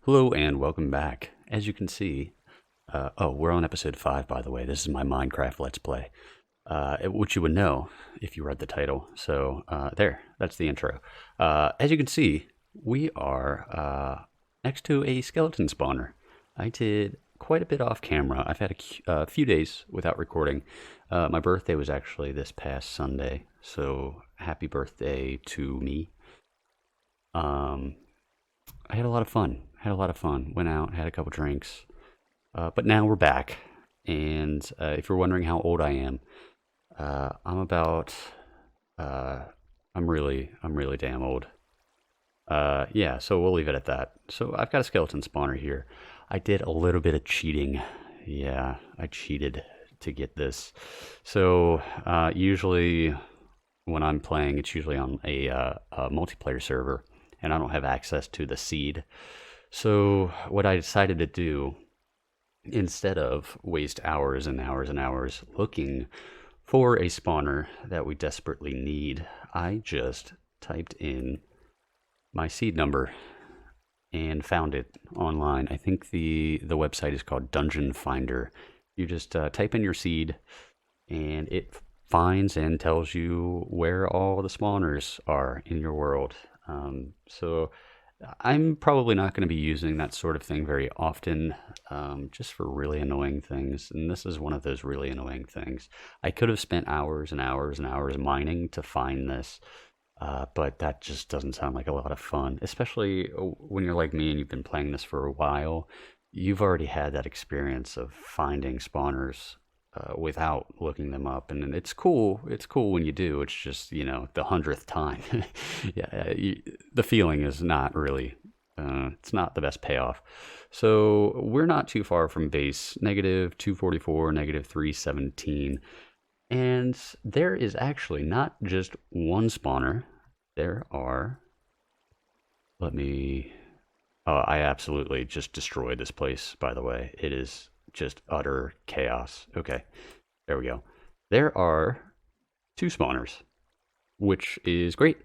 Hello and welcome back. As you can see, we're on episode 5, by the way. This is my Minecraft Let's Play, which you would know if you read the title. So, that's the intro. As you can see, we are next to a skeleton spawner. I did quite a bit off camera. I've had a few days without recording. My birthday was actually this past Sunday, so happy birthday to me. I had a lot of fun. Went out, had a couple drinks. But now we're back. And if you're wondering how old I am, I'm about. I'm really damn old. Yeah, so we'll leave it at that. So I've got a skeleton spawner here. I did a little bit of cheating. Yeah, I cheated to get this. So usually when I'm playing, it's usually on a multiplayer server, and I don't have access to the seed. So what I decided to do, instead of waste hours and hours and hours looking for a spawner that we desperately need, I just typed in my seed number and found it online. I think the website is called Dungeon Finder. You just type in your seed, and it finds and tells you where all the spawners are in your world. So I'm probably not going to be using that sort of thing very often, just for really annoying things. And this is one of those really annoying things. I could have spent hours and hours and hours mining to find this, but that just doesn't sound like a lot of fun, especially when you're like me and you've been playing this for a while. You've already had that experience of finding spawners without looking them up, and it's cool. It's cool when you do. It's just, the 100th time. Yeah, the feeling is not really. It's not the best payoff. So we're not too far from base. Negative 244, negative 317. And there is actually not just one spawner. There are. Let me. Oh, I absolutely just destroyed this place, by the way. It is just utter chaos. Okay, there we go. There are 2 spawners, which is great.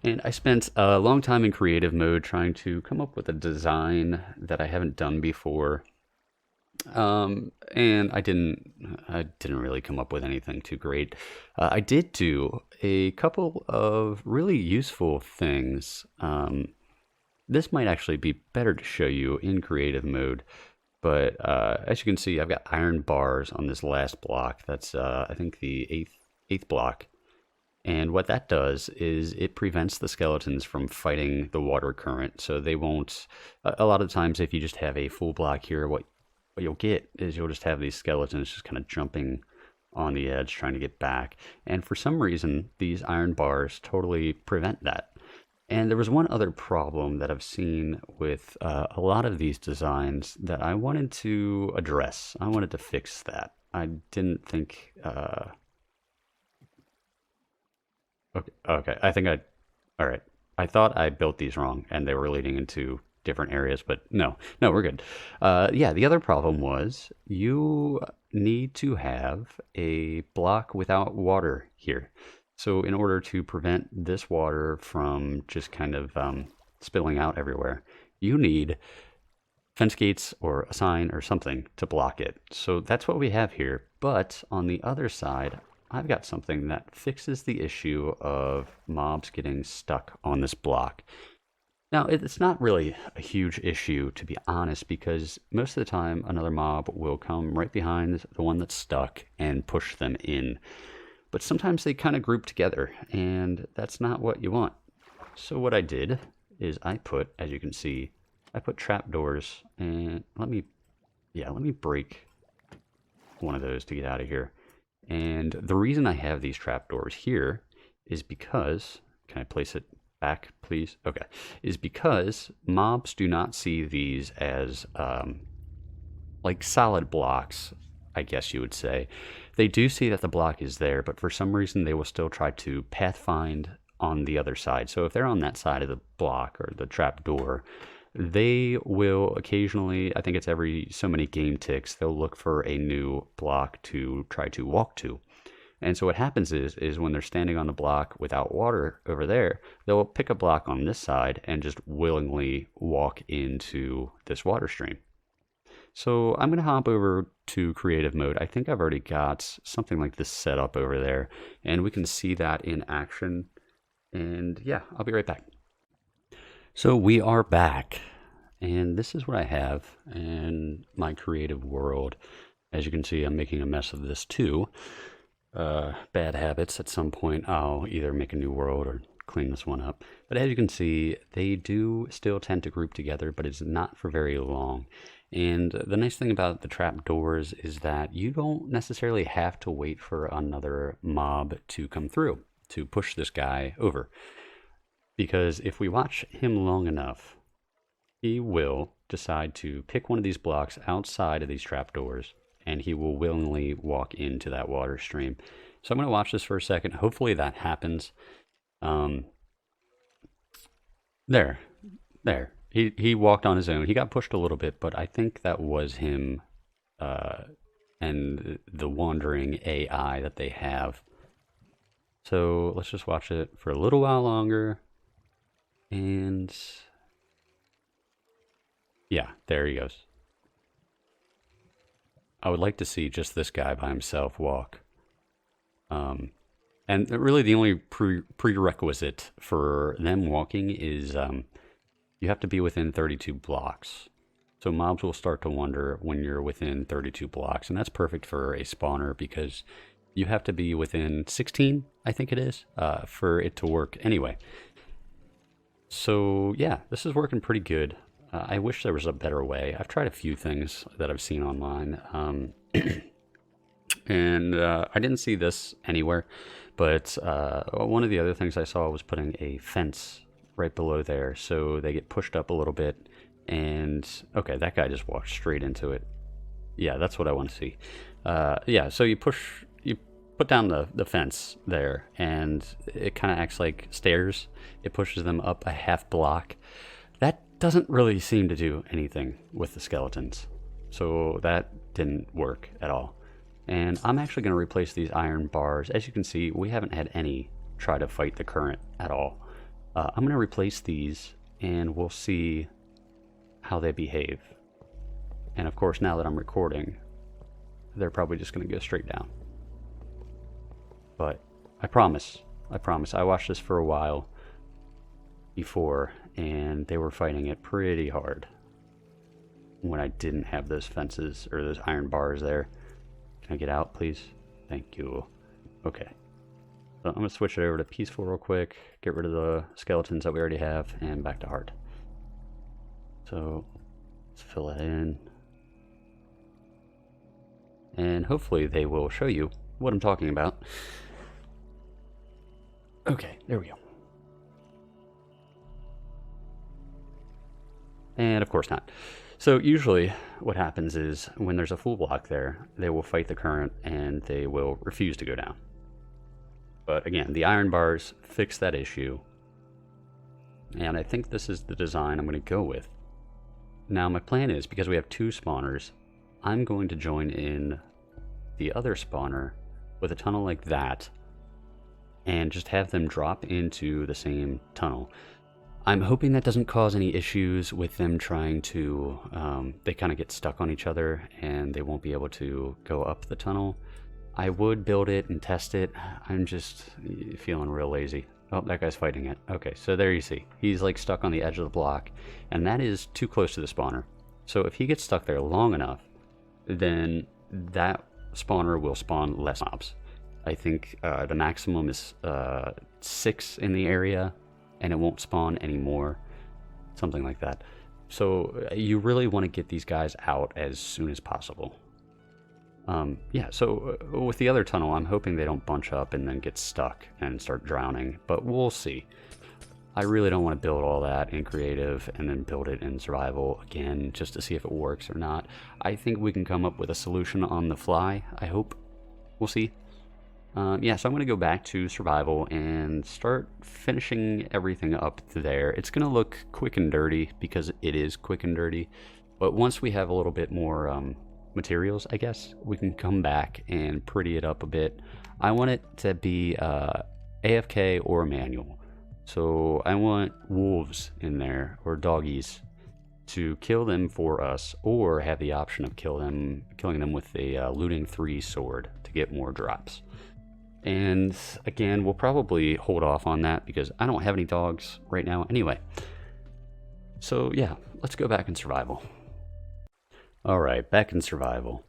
And I spent a long time in creative mode trying to come up with a design that I haven't done before. And I didn't really come up with anything too great. I did do a couple of really useful things. This might actually be better to show you in creative mode. But as you can see, I've got iron bars on this last block. That's, I think, the eighth block. And what that does is it prevents the skeletons from fighting the water current. So they won't. A lot of times, if you just have a full block here, what you'll get is you'll just have these skeletons just kind of jumping on the edge, trying to get back. And for some reason, these iron bars totally prevent that. And there was one other problem that I've seen with a lot of these designs that I wanted to address. I wanted to fix that. I didn't think. Okay. All right. I thought I built these wrong, and they were leading into different areas, but no, we're good. Yeah, the other problem was you need to have a block without water here. So in order to prevent this water from just kind of spilling out everywhere, you need fence gates or a sign or something to block it. So that's what we have here. But on the other side, I've got something that fixes the issue of mobs getting stuck on this block. Now, it's not really a huge issue, to be honest, because most of the time another mob will come right behind the one that's stuck and push them in. But sometimes they kind of group together, and that's not what you want. So what I did is as you can see, I put trapdoors, and let me break one of those to get out of here. And the reason I have these trapdoors here is because, can I place it back, please? Okay, is because mobs do not see these as like solid blocks, I guess you would say. They do see that the block is there, but for some reason they will still try to pathfind on the other side. So if they're on that side of the block or the trap door, they will occasionally, I think it's every so many game ticks, they'll look for a new block to try to walk to. And so what happens is when they're standing on the block without water over there, they'll pick a block on this side and just willingly walk into this water stream. So I'm going to hop over to creative mode. I think I've already got something like this set up over there, and we can see that in action. And yeah, I'll be right back. So we are back, and this is what I have in my creative world. As you can see, I'm making a mess of this too. Bad habits. At some point, I'll either make a new world or clean this one up. But as you can see, they do still tend to group together, but it's not for very long. And the nice thing about the trapdoors is that you don't necessarily have to wait for another mob to come through to push this guy over. Because if we watch him long enough, he will decide to pick one of these blocks outside of these trapdoors, and he will willingly walk into that water stream. So I'm going to watch this for a second. Hopefully that happens. There. He walked on his own. He got pushed a little bit, but I think that was him and the wandering AI that they have. So let's just watch it for a little while longer. And yeah, there he goes. I would like to see just this guy by himself walk. And really the only prerequisite for them walking is you have to be within 32 blocks. So mobs will start to wonder when you're within 32 blocks, and that's perfect for a spawner because you have to be within 16, I think it is, for it to work anyway. So yeah, this is working pretty good. I wish there was a better way. I've tried a few things that I've seen online, and I didn't see this anywhere, but one of the other things I saw was putting a fence right below there, so they get pushed up a little bit, and okay, that guy just walked straight into it. Yeah, that's what I want to see. Yeah, so you put down the fence there, and it kind of acts like stairs. It pushes them up a half block. That doesn't really seem to do anything with the skeletons, so that didn't work at all. And I'm actually going to replace these iron bars. As you can see, we haven't had any try to fight the current at all. I'm going to replace these, and we'll see how they behave. And of course, now that I'm recording, they're probably just going to go straight down. But I promise, I watched this for a while before, and they were fighting it pretty hard when I didn't have those fences or those iron bars there. Can I get out, please? Thank you. Okay. So I'm going to switch it over to peaceful real quick, get rid of the skeletons that we already have, and back to hard. So let's fill it in. And hopefully they will show you what I'm talking about. Okay, there we go. And of course not. So usually what happens is when there's a full block there, they will fight the current and they will refuse to go down. But again, the iron bars fix that issue. And I think this is the design I'm going to go with. Now my plan is, because we have two spawners, I'm going to join in the other spawner with a tunnel like that and just have them drop into the same tunnel. I'm hoping that doesn't cause any issues with them trying to, they kind of get stuck on each other and they won't be able to go up the tunnel. I would build it and test it. I'm just feeling real lazy. Oh, that guy's fighting it. Okay, so there you see. He's like stuck on the edge of the block, and that is too close to the spawner. So if he gets stuck there long enough, then that spawner will spawn less mobs. I think the maximum is 6 in the area, and it won't spawn anymore. Something like that. So you really want to get these guys out as soon as possible. Yeah, so with the other tunnel, I'm hoping they don't bunch up and then get stuck and start drowning, but we'll see. I really don't want to build all that in creative and then build it in survival again just to see if it works or not. I think we can come up with a solution on the fly, I hope. We'll see. Yeah, so I'm going to go back to survival and start finishing everything up there. It's going to look quick and dirty because it is quick and dirty, but once we have a little bit more materials, I guess, we can come back and pretty it up a bit. I want it to be AFK or manual. So I want wolves in there, or doggies, to kill them for us, or have the option of killing them with a looting 3 sword to get more drops. And again, we'll probably hold off on that because I don't have any dogs right now anyway. So yeah, let's go back in survival. Alright, back in survival.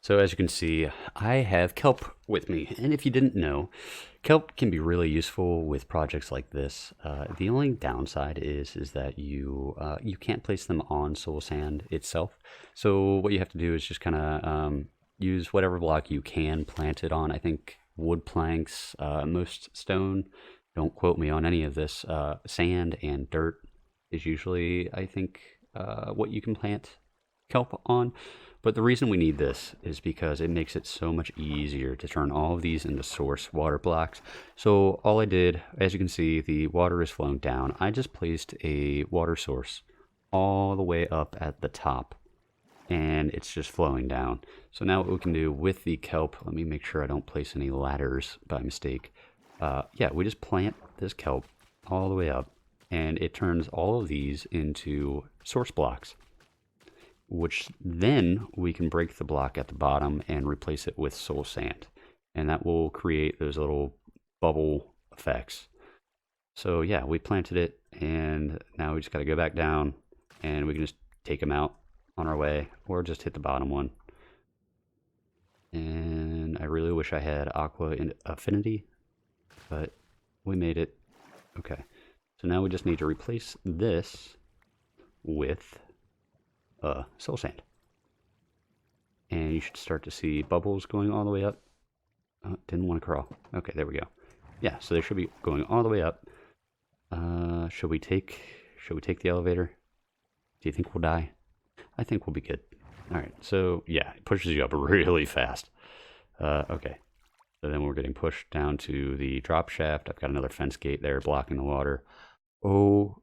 So as you can see, I have kelp with me, and if you didn't know, kelp can be really useful with projects like this. The only downside is that you can't place them on soul sand itself. So what you have to do is just kind of use whatever block you can plant it on. I think wood planks, most stone. Don't quote me on any of this. Sand and dirt is usually, I think, what you can plant kelp on. But the reason we need this is because it makes it so much easier to turn all of these into source water blocks. So all I did, as you can see, the water is flowing down. I just placed a water source all the way up at the top, and it's just flowing down. So now what we can do with the kelp, let me make sure I don't place any ladders by mistake. Yeah, we just plant this kelp all the way up, and it turns all of these into source blocks, which then we can break the block at the bottom and replace it with soul sand. And that will create those little bubble effects. So yeah, we planted it, and now we just got to go back down, and we can just take them out on our way, or just hit the bottom one. And I really wish I had aqua affinity, but we made it. Okay, so now we just need to replace this with soul sand, and you should start to see bubbles going all the way up. Didn't want to crawl. Okay, there we go. Yeah, so they should be going all the way up. Should we take the elevator? Do you think we'll die? I think we'll be good. All right, so yeah, it pushes you up really fast. Okay, so then we're getting pushed down to the drop shaft. I've got another fence gate there blocking the water. Oh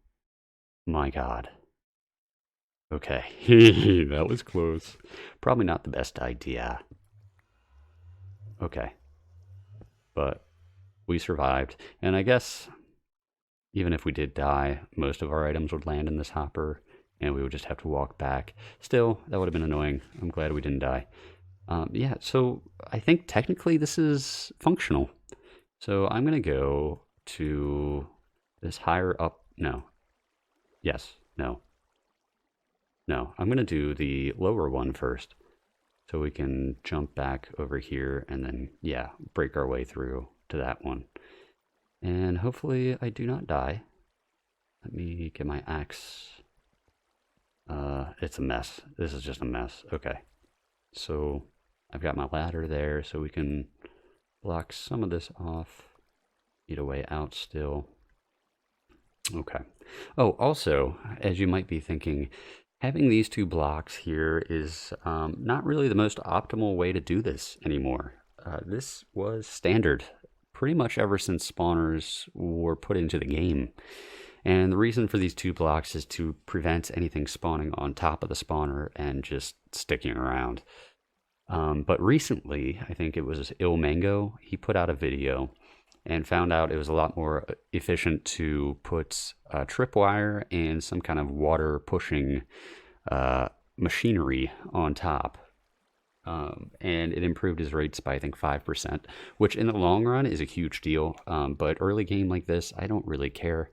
my god. Okay, that was close. Probably not the best idea. Okay, but we survived, and I guess even if we did die, most of our items would land in this hopper, and we would just have to walk back. Still, that would have been annoying. I'm glad we didn't die. Yeah, so I think technically this is functional. So I'm going to go to this higher up. No. Yes. No. No. I'm going to do the lower one first, so we can jump back over here and then, yeah, break our way through to that one. And hopefully I do not die. Let me get my axe. It's a mess. This is just a mess. Okay. So I've got my ladder there so we can block some of this off. Need a way out still. Okay. Oh, also, as you might be thinking, having these two blocks here is not really the most optimal way to do this anymore. This was standard pretty much ever since spawners were put into the game. And the reason for these two blocks is to prevent anything spawning on top of the spawner and just sticking around. But recently, I think it was Ilmango, he put out a video and found out it was a lot more efficient to put tripwire and some kind of water pushing machinery on top. And it improved his rates by, I think, 5%, which in the long run is a huge deal. But early game like this, I don't really care.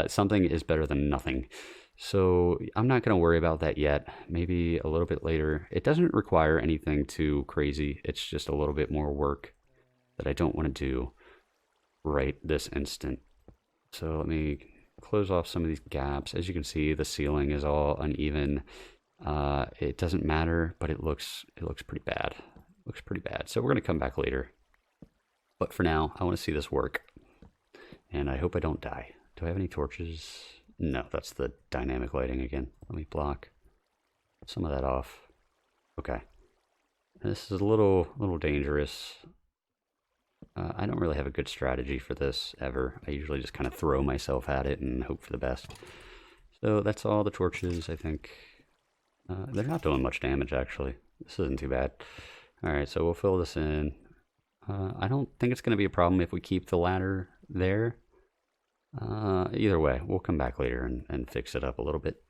Something is better than nothing. So I'm not going to worry about that yet. Maybe a little bit later. It doesn't require anything too crazy. It's just a little bit more work that I don't want to do right this instant. So let me close off some of these gaps. As you can see, the ceiling is all uneven. It doesn't matter, but it looks pretty bad. Looks pretty bad. So we're going to come back later. But for now, I want to see this work. And I hope I don't die. Do I have any torches? No, that's the dynamic lighting again. Let me block some of that off. Okay. This is a little dangerous. I don't really have a good strategy for this ever. I usually just kind of throw myself at it and hope for the best. So that's all the torches, I think. They're not doing much damage, actually. This isn't too bad. Alright, so we'll fill this in. I don't think it's going to be a problem if we keep the ladder there. Either way, we'll come back later and fix it up a little bit.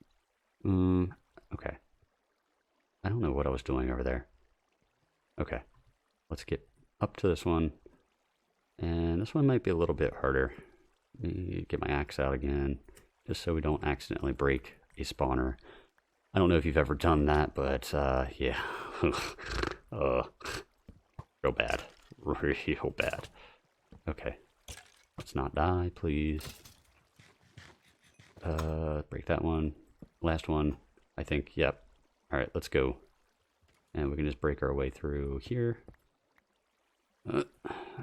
Okay. I don't know what I was doing over there. Okay. Let's get up to this one. And this one might be a little bit harder. Let me get my axe out again, just so we don't accidentally break a spawner. I don't know if you've ever done that, but yeah. Real bad. Real bad. Okay. Let's not die, please. Break that one. Last one, I think. Yep. Alright, let's go. And we can just break our way through here.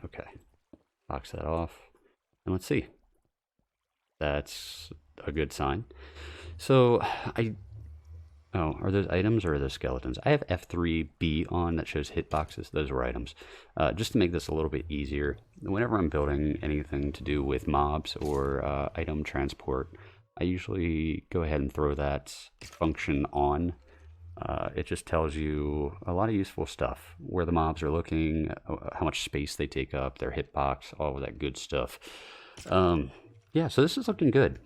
Okay. Box that off. And let's see. That's a good sign. So, oh, are those items or are those skeletons? I have F3B on that shows hitboxes. Those were items. Just to make this a little bit easier, whenever I'm building anything to do with mobs or item transport, I usually go ahead and throw that function on. It just tells you a lot of useful stuff. Where the mobs are looking, how much space they take up, their hitbox, all of that good stuff. Yeah, so this is looking good.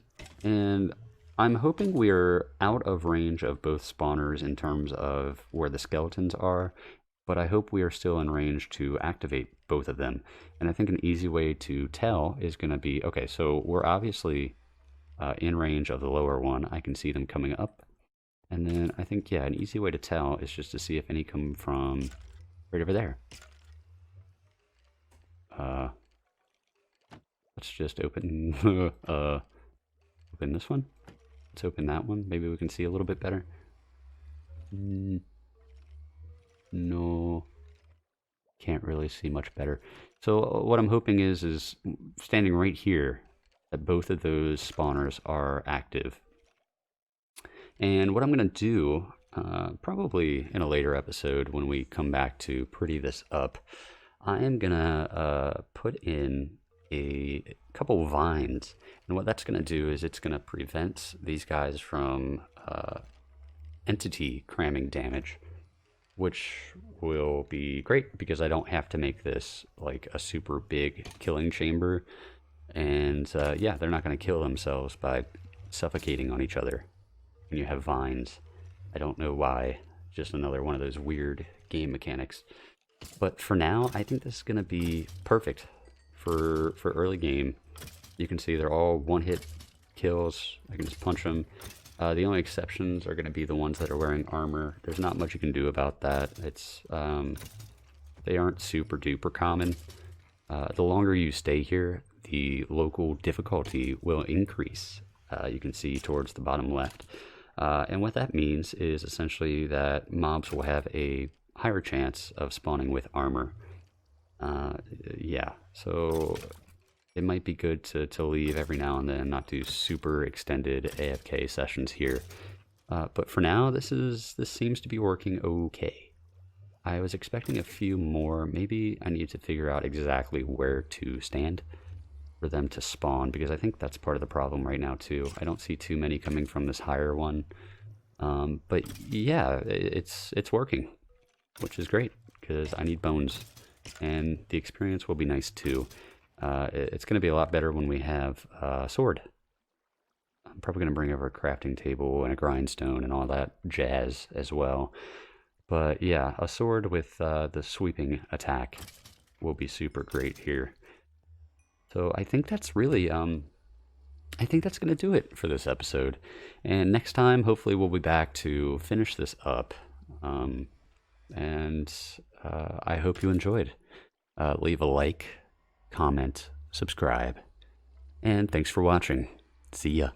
And I'm hoping we're out of range of both spawners in terms of where the skeletons are, but I hope we are still in range to activate both of them. And I think an easy way to tell is going to be, okay, so we're obviously in range of the lower one. I can see them coming up. And then I think, yeah, an easy way to tell is just to see if any come from right over there. Let's just open open this one. Let's open that one. Maybe we can see a little bit better. No, can't really see much better. So what I'm hoping is standing right here that both of those spawners are active. And what I'm going to do, probably in a later episode when we come back to pretty this up, I am going to put in a couple vines. And what that's going to do is it's going to prevent these guys from entity cramming damage, which will be great because I don't have to make this like a super big killing chamber. And yeah, they're not going to kill themselves by suffocating on each other when you have vines. I don't know why. Just another one of those weird game mechanics. But for now, I think this is going to be perfect for early game. You can see they're all one-hit kills. I can just punch them. The only exceptions are going to be the ones that are wearing armor. There's not much you can do about that. It's they aren't super duper common. The longer you stay here, the local difficulty will increase. You can see towards the bottom left. And what that means is essentially that mobs will have a higher chance of spawning with armor. Yeah, so it might be good to leave every now and then, not do super extended AFK sessions here. But for now, this seems to be working okay. I was expecting a few more. Maybe I need to figure out exactly where to stand for them to spawn, because I think that's part of the problem right now too. I don't see too many coming from this higher one. But yeah, it's working, which is great because I need bones, and the experience will be nice too. It's going to be a lot better when we have a sword. I'm probably going to bring over a crafting table and a grindstone and all that jazz as well. But yeah, a sword with the sweeping attack will be super great here. So I think that's really, I think that's going to do it for this episode. And next time, hopefully we'll be back to finish this up. And I hope you enjoyed. Leave a like, comment, subscribe, and thanks for watching. See ya.